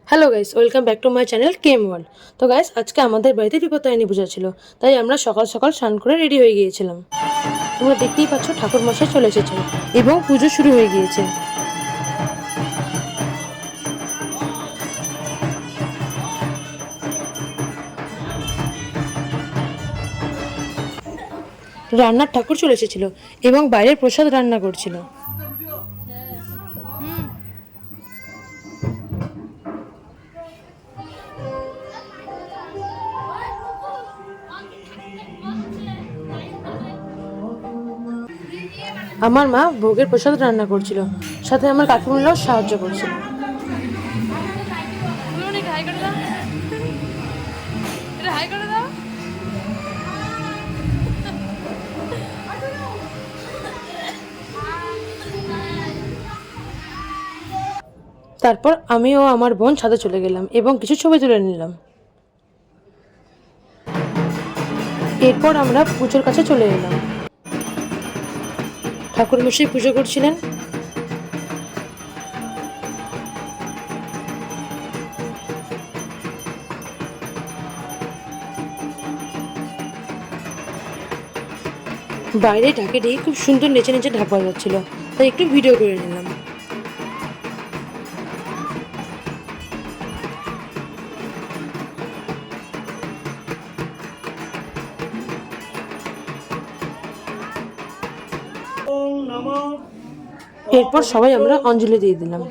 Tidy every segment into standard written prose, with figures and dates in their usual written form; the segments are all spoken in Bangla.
Hello guys, welcome back to my channel came world. তো গাইস, আজকে আমাদের বাড়িতে বিপত্তারিণী পূজা ছিল, তাই আমরা সকাল সকাল স্নান করে রেডি হয়ে গিয়েছিলাম। তোমরা দেখতেই পাচ্ছ ঠাকুর মশাই চলে এসেছেন এবং পুজো শুরু হয়ে গিয়েছে। রান্নার ঠাকুর চলে এসেছিল এবং বাইরের প্রসাদ রান্না করছিল। আমার মা ভোগের প্রসাদ রান্না করছিল, সাথে আমার কাকিমুনিরাও সাহায্য করছিল। তারপর আমি ও আমার বোন ছাদে চলে গেলাম এবং কিছু ছবি তুলে নিলাম। এরপর আমরা পুজোর কাছে চলে এলাম। ঠাকুর মশাই পুজো করছিলেন। বাইরে ঢাকে দিয়ে খুব সুন্দর নেচে নেচে ঢাক বাজাচ্ছিল, তাই একটু ভিডিও করে নিলাম। এরপর সবাই আমরা অঞ্জলি দিয়ে দিলাম।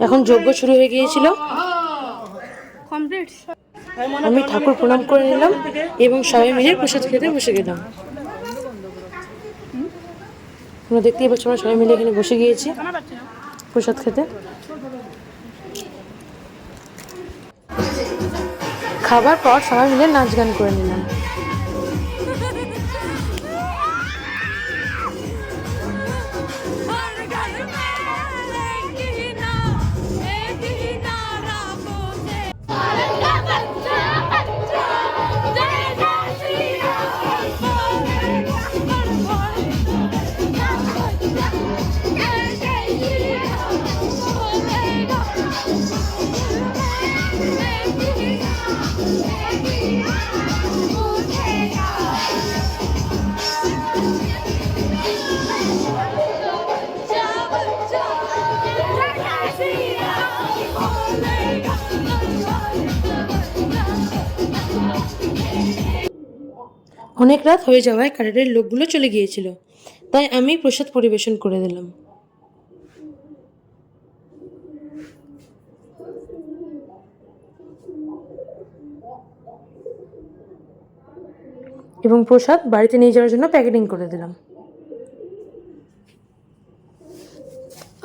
এখন যজ্ঞ শুরু হয়ে গিয়েছিল। আমি ঠাকুর প্রণাম করে নিলাম এবং সবাই মিলে প্রসাদ খেতে বসে গেলাম। তোমরা দেখতেই পাচ্ছ আমরা সবাই মিলে এখানে বসে গিয়েছি প্রসাদ খেতে। খাবার পর সবাই মিলে নাচ গান করে নিলাম। অনেক রাত হয়ে যাওয়ায় কাটারের লোকগুলো চলে গিয়েছিল, তাই আমি প্রসাদ পরিবেশন করে দিলাম। এবং প্রসাদ বাড়িতে নিয়ে যাওয়ার জন্য প্যাকেটিং করে দিলাম।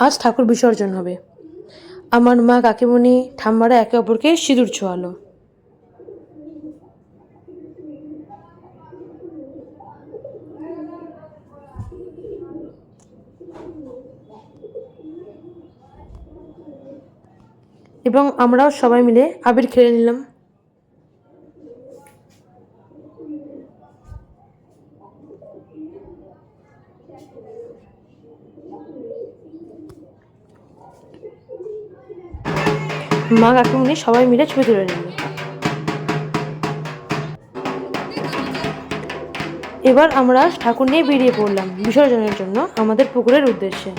আজ ঠাকুর বিসর্জন হবে। আমার মা, কাকিমণি, ঠাম্মারা একে অপরকে সিঁদুর ছোঁয়ালো। এবং আমরাও সবাই মিলে আবির খেলে নিলাম। মা, কাকিমণি সবাই মিলে ছবি তুলে নিল। এবার আমরা ঠাকুর নিয়ে বেরিয়ে পড়লাম বিসর্জনের জন্য আমাদের পুকুরের উদ্দেশ্যে।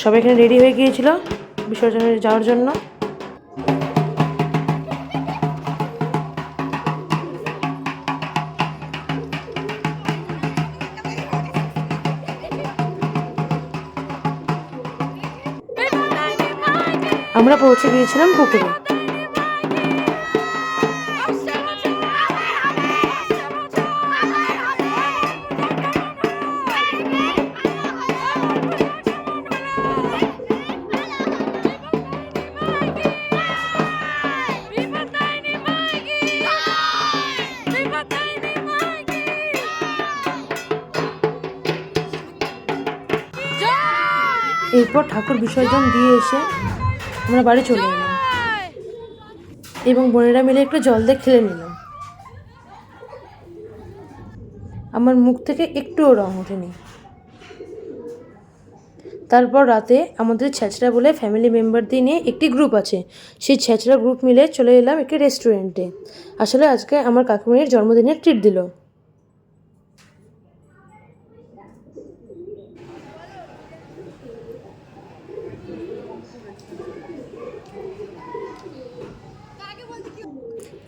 সবাই এখানে রেডি হয়ে গিয়েছিল বিসর্জনে যাওয়ার জন্য। আমরা পৌঁছে গিয়েছিলাম পুকুরে। এরপর ঠাকুর বিসর্জন দিয়ে এসে আমরা বাড়ি চলে এলাম এবং বোনেরা মিলে একটু জল দিয়ে খেলে নিলাম। আমার মুখ থেকে একটুও রং ওঠেনি। তারপর রাতে আমাদের ছ্যাঁচড়া বলে ফ্যামিলি মেম্বারদের নিয়ে একটি গ্রুপ আছে, সেই ছ্যাঁচড়া গ্রুপ মিলে চলে এলাম একটি রেস্টুরেন্টে। আসলে আজকে আমার কাকুমণির জন্মদিনের ট্রিট দিল।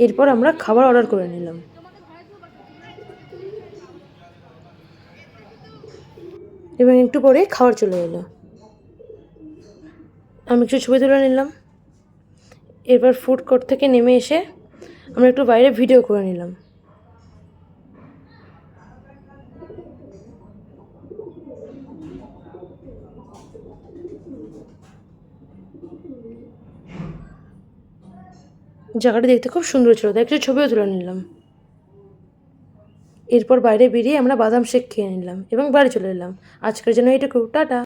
এরপর আমরা খাবার অর্ডার করে নিলাম এবং একটু পরে খাবার চলে এলো। আমি একটু ছবি তুলে নিলাম। এরপর ফুড কোর্ট থেকে নেমে এসে আমরা একটু বাইরে ভিডিও করে নিলাম। জায়গাটা দেখতে খুব সুন্দর ছিল, তাই একটু ছবিও তুলে নিলাম। এরপর বাইরে বেরিয়ে আমরা বাদাম শেক খেয়ে নিলাম এবং বাড়ি চলে এলাম। আজকের জন্য এইটুকু, টাটা।